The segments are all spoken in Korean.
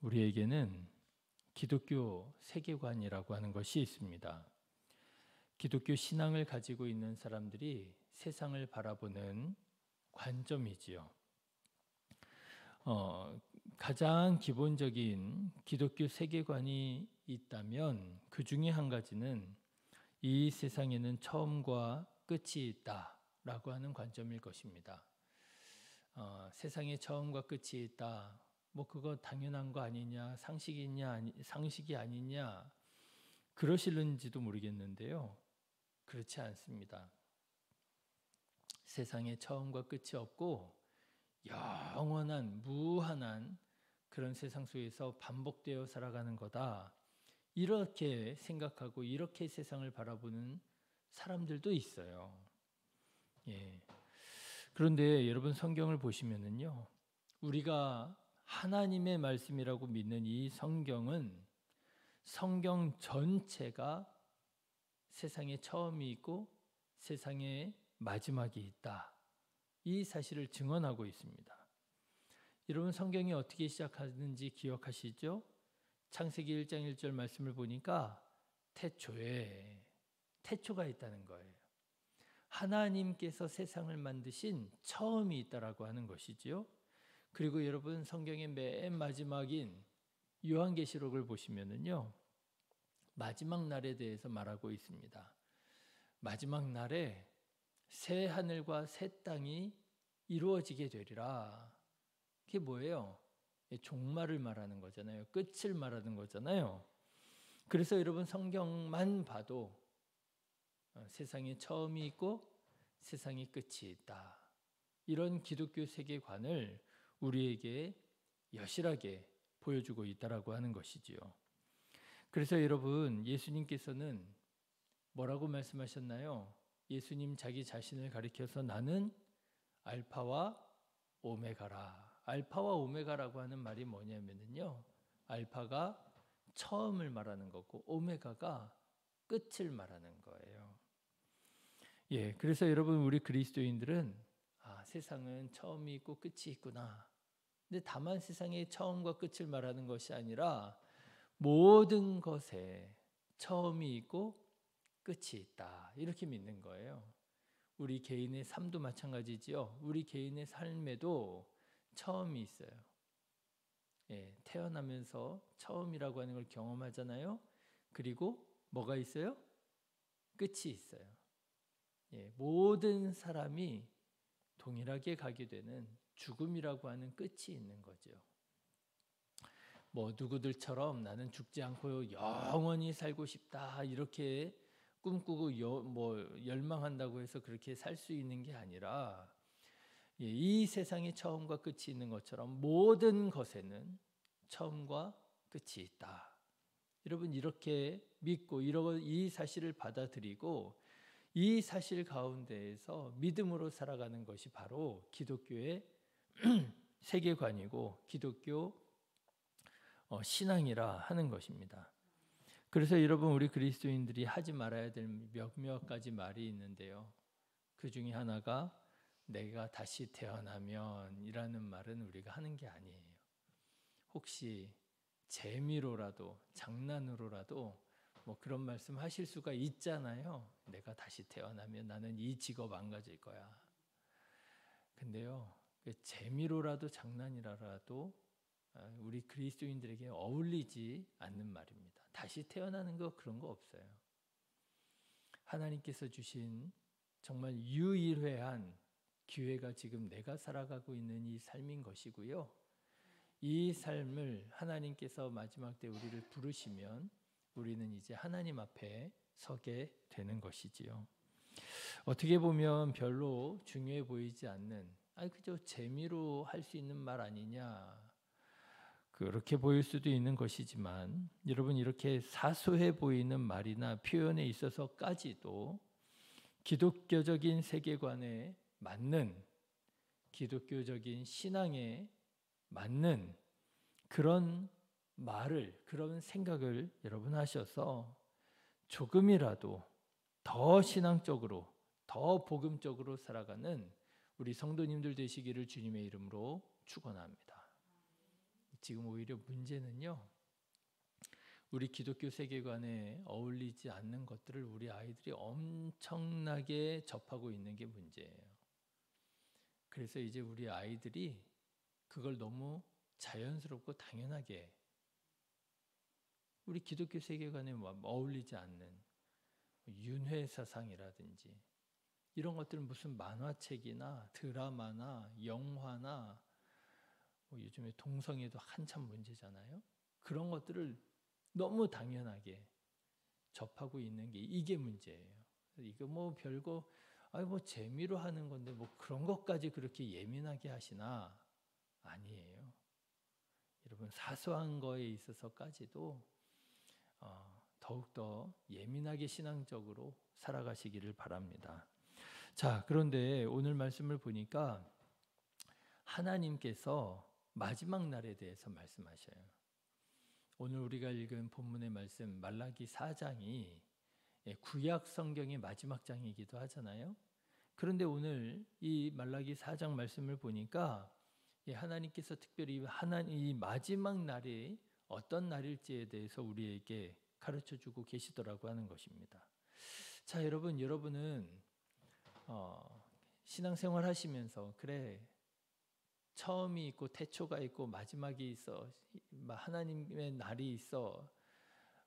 우리에게는 기독교 세계관이라고 하는 것이 있습니다. 기독교 신앙을 가지고 있는 사람들이 세상을 바라보는 관점이지요. 가장 기본적인 기독교 세계관이 있다면 그 중에 한 가지는 이 세상에는 처음과 끝이 있다라고 하는 관점일 것입니다. 세상에 처음과 끝이 있다. 뭐 그거 당연한 거 아니냐, 상식이 아니냐 그러실는지도 모르겠는데요. 그렇지 않습니다. 세상에 처음과 끝이 없고 영원한 무한한 그런 세상 속에서 반복되어 살아가는 거다. 이렇게 생각하고 이렇게 세상을 바라보는 사람들도 있어요. 예. 그런데 여러분 성경을 보시면은요, 우리가 하나님의 말씀이라고 믿는 이 성경은 성경 전체가 세상에 처음이 있고 세상에 마지막이 있다. 이 사실을 증언하고 있습니다. 여러분 성경이 어떻게 시작하는지 기억하시죠? 창세기 1장 1절 말씀을 보니까 태초에 태초가 있다는 거예요. 하나님께서 세상을 만드신 처음이 있다라고 하는 것이지요. 그리고 여러분 성경의 맨 마지막인 요한계시록을 보시면은요, 마지막 날에 대해서 말하고 있습니다. 마지막 날에 새 하늘과 새 땅이 이루어지게 되리라. 그게 뭐예요? 종말을 말하는 거잖아요. 끝을 말하는 거잖아요. 그래서 여러분 성경만 봐도 세상에 처음이 있고 세상에 끝이 있다. 이런 기독교 세계관을 우리에게 여실하게 보여주고 있다라고 하는 것이지요. 그래서 여러분 예수님께서는 뭐라고 말씀하셨나요? 예수님 자기 자신을 가리켜서 나는 알파와 오메가라. 알파와 오메가라고 하는 말이 뭐냐면요, 알파가 처음을 말하는 거고 오메가가 끝을 말하는 거예요. 예, 그래서 여러분 우리 그리스도인들은 세상은 처음이 있고 끝이 있구나. 근데 다만 세상의 처음과 끝을 말하는 것이 아니라 모든 것에 처음이 있고 끝이 있다. 이렇게 믿는 거예요. 우리 개인의 삶도 마찬가지지요. 우리 개인의 삶에도 처음이 있어요. 예, 태어나면서 처음이라고 하는 걸 경험하잖아요. 그리고 뭐가 있어요? 끝이 있어요. 예, 모든 사람이 동일하게 가게 되는 죽음이라고 하는 끝이 있는 거죠. 뭐 누구들처럼 나는 죽지 않고 영원히 살고 싶다 이렇게 꿈꾸고 열망한다고 해서 그렇게 살 수 있는 게 아니라, 이 세상에 처음과 끝이 있는 것처럼 모든 것에는 처음과 끝이 있다. 여러분 이렇게 믿고 이 사실을 받아들이고 이 사실 가운데에서 믿음으로 살아가는 것이 바로 기독교의 세계관이고 기독교 신앙이라 하는 것입니다. 그래서 여러분 우리 그리스도인들이 하지 말아야 될 몇몇 가지 말이 있는데요. 그 중에 하나가 내가 다시 태어나면 이라는 말은 우리가 하는 게 아니에요. 혹시 재미로라도 장난으로라도 뭐 그런 말씀 하실 수가 있잖아요. 내가 다시 태어나면 나는 이 직업 안 가질 거야. 근데요, 재미로라도 장난이라도 우리 그리스도인들에게 어울리지 않는 말입니다. 다시 태어나는 거 그런 거 없어요. 하나님께서 주신 정말 유일회한 기회가 지금 내가 살아가고 있는 이 삶인 것이고요. 이 삶을 하나님께서 마지막 때 우리를 부르시면 우리는 이제 하나님 앞에 서게 되는 것이지요. 어떻게 보면 별로 중요해 보이지 않는, 그저 재미로 할 수 있는 말 아니냐, 그렇게 보일 수도 있는 것이지만, 여러분 이렇게 사소해 보이는 말이나 표현에 있어서까지도 기독교적인 세계관에 맞는, 기독교적인 신앙에 맞는 그런 말을, 그런 생각을 여러분 하셔서 조금이라도 더 신앙적으로, 더 복음적으로 살아가는 우리 성도님들 되시기를 주님의 이름으로 축원합니다. 지금 오히려 문제는요, 우리 기독교 세계관에 어울리지 않는 것들을 우리 아이들이 엄청나게 접하고 있는 게 문제예요. 그래서 이제 우리 아이들이 그걸 너무 자연스럽고 당연하게 우리 기독교 세계관에 어울리지 않는 윤회 사상이라든지 이런 것들은 무슨 만화책이나 드라마나 영화나 요즘에 동성애도 한참 문제잖아요. 그런 것들을 너무 당연하게 접하고 있는 게 이게 문제예요. 이거 뭐 별거 재미로 하는 건데 뭐 그런 것까지 그렇게 예민하게 하시나? 아니에요. 여러분, 사소한 거에 있어서까지도 더욱더 예민하게 신앙적으로 살아가시기를 바랍니다. 자, 그런데 오늘 말씀을 보니까 하나님께서 마지막 날에 대해서 말씀하셔요. 오늘 우리가 읽은 본문의 말씀 말라기 4장이 구약 성경의 마지막 장이기도 하잖아요. 그런데 오늘 이 말라기 4장 말씀을 보니까 하나님께서 특별히 이 마지막 날이 어떤 날일지에 대해서 우리에게 가르쳐주고 계시더라고 하는 것입니다. 자, 여러분은 신앙생활 하시면서 그래, 처음이 있고 태초가 있고 마지막이 있어, 하나님의 날이 있어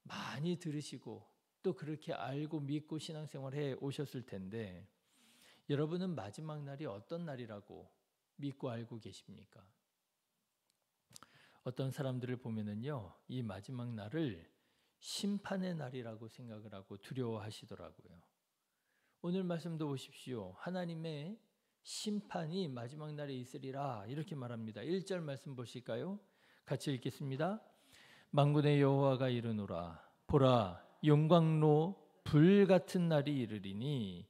많이 들으시고 또 그렇게 알고 믿고 신앙생활 해 오셨을 텐데, 여러분은 마지막 날이 어떤 날이라고 믿고 알고 계십니까? 어떤 사람들을 보면은요, 이 마지막 날을 심판의 날이라고 생각을 하고 두려워하시더라고요. 오늘 말씀도 보십시오. 하나님의 심판이 마지막 날에 있으리라 이렇게 말합니다. 1절 말씀 보실까요? 같이 읽겠습니다. 만군의 여호와가 이르노라. 보라, 용광로 불 같은 날이 이르리니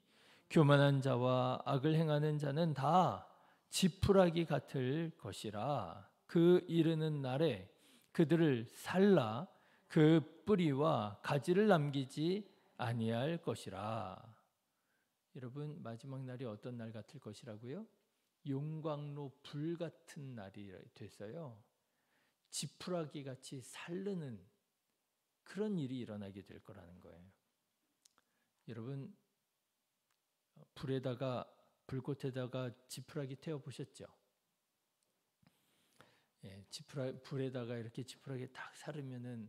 교만한 자와 악을 행하는 자는 다 지푸라기 같을 것이라. 그 이르는 날에 그들을 살라 그 뿌리와 가지를 남기지 아니할 것이라. 여러분, 마지막 날이 어떤 날 같을 것이라고요? 용광로 불 같은 날이 됐어요. 지푸라기 같이 살르는 그런 일이 일어나게 될 거라는 거예요. 여러분, 불꽃에다가 지푸라기 태워 보셨죠? 불에다가 이렇게 지푸라기 딱 사르면은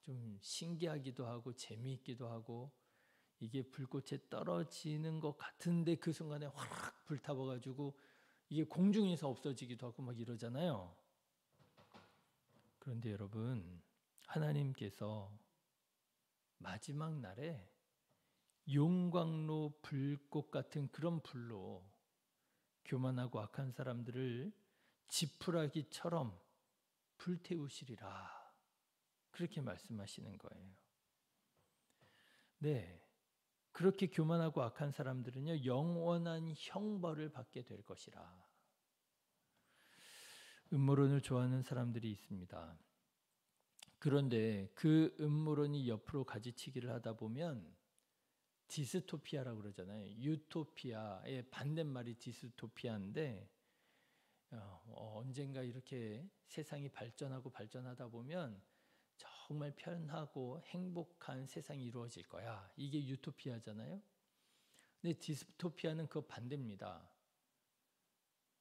좀 신기하기도 하고 재미있기도 하고, 이게 불꽃에 떨어지는 것 같은데 그 순간에 확 불타버가지고 이게 공중에서 없어지기도 하고 막 이러잖아요. 그런데 여러분, 하나님께서 마지막 날에 용광로 불꽃 같은 그런 불로 교만하고 악한 사람들을 지푸라기처럼 불태우시리라 그렇게 말씀하시는 거예요. 네, 그렇게 교만하고 악한 사람들은요, 영원한 형벌을 받게 될 것이라. 음모론을 좋아하는 사람들이 있습니다. 그런데 그 음모론이 옆으로 가지치기를 하다 보면 디스토피아라고 그러잖아요. 유토피아의 반대말이 디스토피아인데, 언젠가 이렇게 세상이 발전하다 보면 정말 편하고 행복한 세상이 이루어질 거야. 이게 유토피아잖아요. 근데 디스토피아는 그 반대입니다.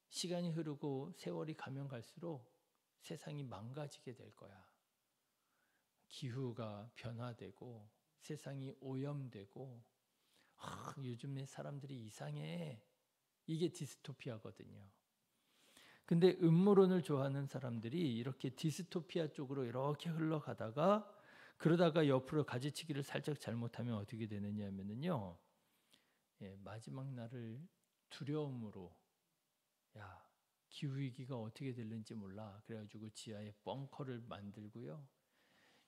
시간이 흐르고 세월이 가면 갈수록 세상이 망가지게 될 거야. 기후가 변화되고 세상이 오염되고 요즘에 사람들이 이상해. 이게 디스토피아거든요. 근데 음모론을 좋아하는 사람들이 이렇게 디스토피아 쪽으로 이렇게 흘러가다가 그러다가 옆으로 가지치기를 살짝 잘못하면 어떻게 되느냐 하면은요, 마지막 날을 두려움으로, 기후위기가 어떻게 될는지 몰라. 그래가지고 지하에 벙커를 만들고요,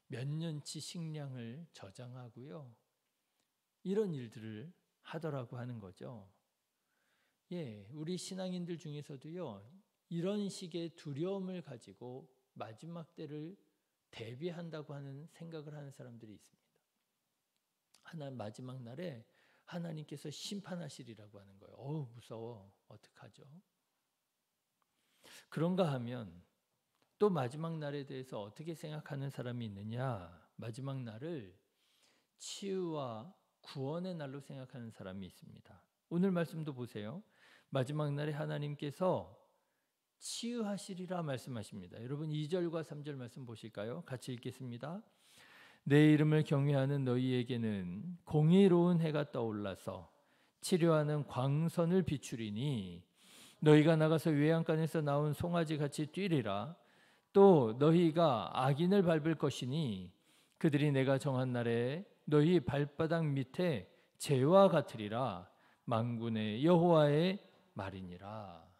몇 년치 식량을 저장하고요, 이런 일들을 하더라고 하는 거죠. 우리 신앙인들 중에서도요, 이런 식의 두려움을 가지고 마지막 때를 대비한다고 하는 생각을 하는 사람들이 있습니다. 마지막 날에 하나님께서 심판하시리라고 하는 거예요. 무서워. 어떡하죠? 그런가 하면 또 마지막 날에 대해서 어떻게 생각하는 사람이 있느냐? 마지막 날을 치유와 구원의 날로 생각하는 사람이 있습니다. 오늘 말씀도 보세요. 마지막 날에 하나님께서 치유하시리라 말씀하십니다. 여러분 2절과 3절 말씀 보실까요? 같이 읽겠습니다. 내 이름을 경외하는 너희에게는 공의로운 해가 떠올라서 치료하는 광선을 비추리니 너희가 나가서 외양간에서 나온 송아지 같이 뛰리라. 또 너희가 악인을 밟을 것이니 그들이 내가 정한 날에 너희 발바닥 밑에 재와 같으리라. 만군의 여호와의 말이니라.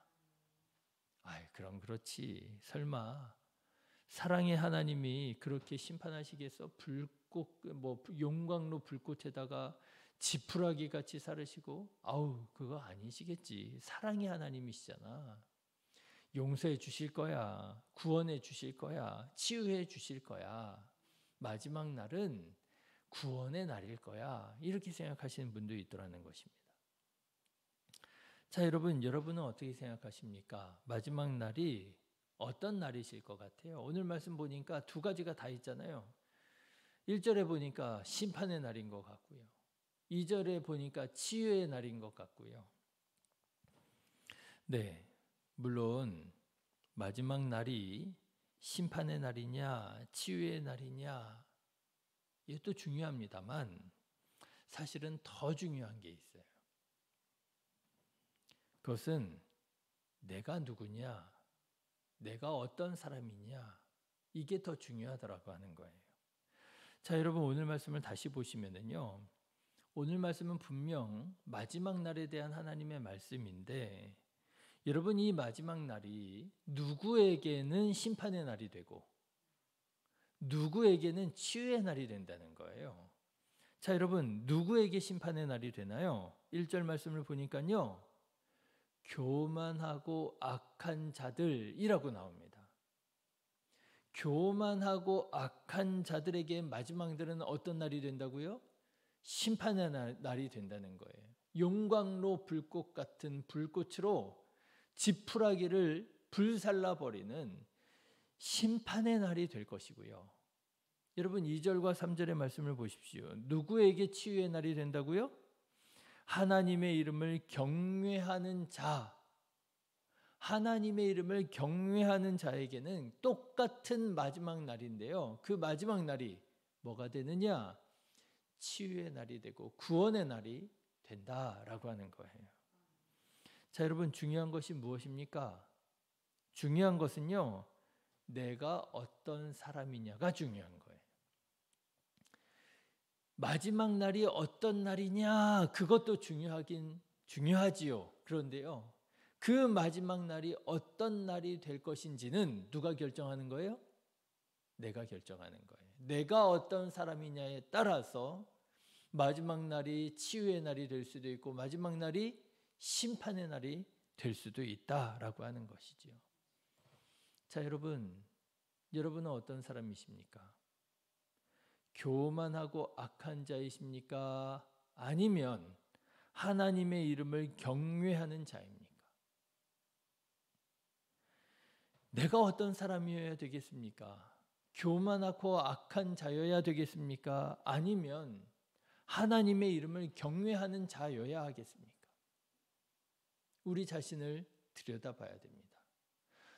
그럼 그렇지. 설마 사랑의 하나님이 그렇게 심판하시겠어? 용광로 불꽃에다가 지푸라기 같이 사르시고 그거 아니시겠지. 사랑의 하나님이시잖아. 용서해 주실 거야. 구원해 주실 거야. 치유해 주실 거야. 마지막 날은 구원의 날일 거야. 이렇게 생각하시는 분도 있더라는 것입니다. 자, 여러분은 어떻게 생각하십니까? 마지막 날이 어떤 날이실 것 같아요? 오늘 말씀 보니까 두 가지가 다 있잖아요. 1절에 보니까 심판의 날인 것 같고요. 2절에 보니까 치유의 날인 것 같고요. 네, 물론 마지막 날이 심판의 날이냐 치유의 날이냐 이것도 중요합니다만 사실은 더 중요한 게 있어요. 그것은 내가 누구냐, 내가 어떤 사람이냐, 이게 더 중요하더라고 하는 거예요. 자, 여러분 오늘 말씀을 다시 보시면은요, 오늘 말씀은 분명 마지막 날에 대한 하나님의 말씀인데, 여러분 이 마지막 날이 누구에게는 심판의 날이 되고 누구에게는 치유의 날이 된다는 거예요. 자, 여러분 누구에게 심판의 날이 되나요? 1절 말씀을 보니까요, 교만하고 악한 자들이라고 나옵니다. 교만하고 악한 자들에게 마지막 날은 어떤 날이 된다고요? 심판의 날이 된다는 거예요. 용광로 불꽃 같은 불꽃으로 지푸라기를 불살라버리는 심판의 날이 될 것이고요. 여러분 2절과 3절의 말씀을 보십시오. 누구에게 치유의 날이 된다고요? 하나님의 이름을 경외하는 자, 하나님의 이름을 경외하는 자에게는 똑같은 마지막 날인데요. 그 마지막 날이 뭐가 되느냐? 치유의 날이 되고 구원의 날이 된다라고 하는 거예요. 자, 여러분 중요한 것이 무엇입니까? 중요한 것은요, 내가 어떤 사람이냐가 중요한 거예요. 마지막 날이 어떤 날이냐, 그것도 중요하지요. 그런데요, 그 마지막 날이 어떤 날이 될 것인지는 누가 결정하는 거예요? 내가 결정하는 거예요. 내가 어떤 사람이냐에 따라서 마지막 날이 치유의 날이 될 수도 있고 마지막 날이 심판의 날이 될 수도 있다라고 하는 것이지요. 자, 여러분은 어떤 사람이십니까? 교만하고 악한 자이십니까? 아니면 하나님의 이름을 경외하는 자입니까? 내가 어떤 사람이어야 되겠습니까? 교만하고 악한 자여야 되겠습니까? 아니면 하나님의 이름을 경외하는 자여야 하겠습니까? 우리 자신을 들여다봐야 됩니다.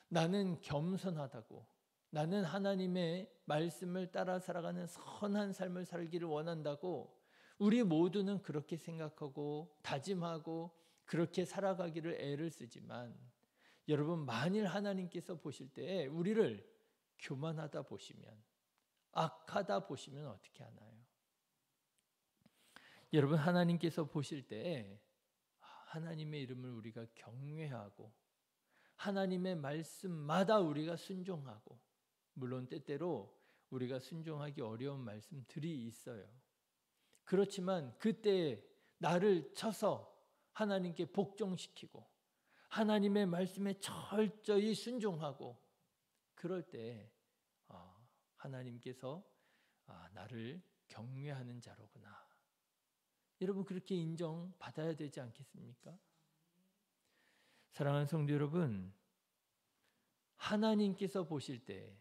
나는 겸손하다고, 나는 하나님의 말씀을 따라 살아가는 선한 삶을 살기를 원한다고 우리 모두는 그렇게 생각하고 다짐하고 그렇게 살아가기를 애를 쓰지만, 여러분 만일 하나님께서 보실 때에 우리를 교만하다 보시면, 악하다 보시면 어떻게 하나요? 여러분 하나님께서 보실 때에 하나님의 이름을 우리가 경외하고 하나님의 말씀마다 우리가 순종하고, 물론 때때로 우리가 순종하기 어려운 말씀들이 있어요. 그렇지만 그때에 나를 쳐서 하나님께 복종시키고 하나님의 말씀에 철저히 순종하고, 그럴 때 하나님께서 나를 경외하는 자로구나, 여러분 그렇게 인정받아야 되지 않겠습니까? 사랑하는 성도 여러분, 하나님께서 보실 때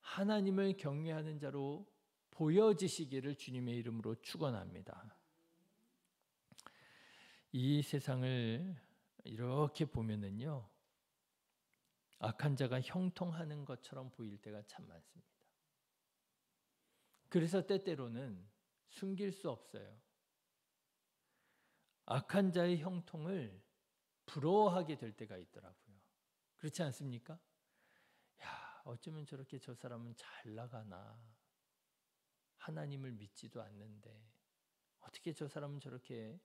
하나님을 경외하는 자로 보여지시기를 주님의 이름으로 축원합니다. 이 세상을 이렇게 보면은요, 악한 자가 형통하는 것처럼 보일 때가 참 많습니다. 그래서 때때로는 숨길 수 없어요. 악한 자의 형통을 부러워하게 될 때가 있더라고요. 그렇지 않습니까? 야, 어쩌면 저렇게 저 사람은 잘 나가나. 하나님을 믿지도 않는데 어떻게 저 사람은 저렇게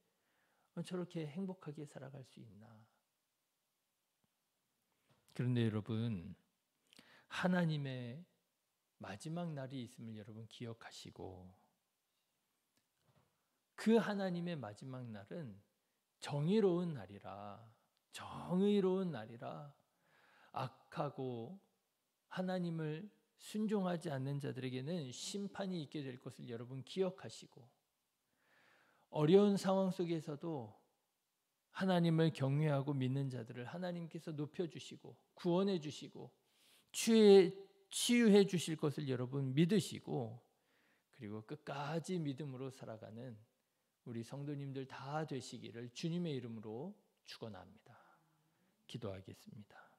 행복하게 살아갈 수 있나. 그런데 여러분, 하나님의 마지막 날이 있음을 여러분 기억하시고, 그 하나님의 마지막 날은 정의로운 날이라 악하고 하나님을 순종하지 않는 자들에게는 심판이 있게 될 것을 여러분 기억하시고, 어려운 상황 속에서도 하나님을 경외하고 믿는 자들을 하나님께서 높여주시고 구원해 주시고 치유해 주실 것을 여러분 믿으시고, 그리고 끝까지 믿음으로 살아가는 우리 성도님들 다 되시기를 주님의 이름으로 축원합니다. 기도하겠습니다.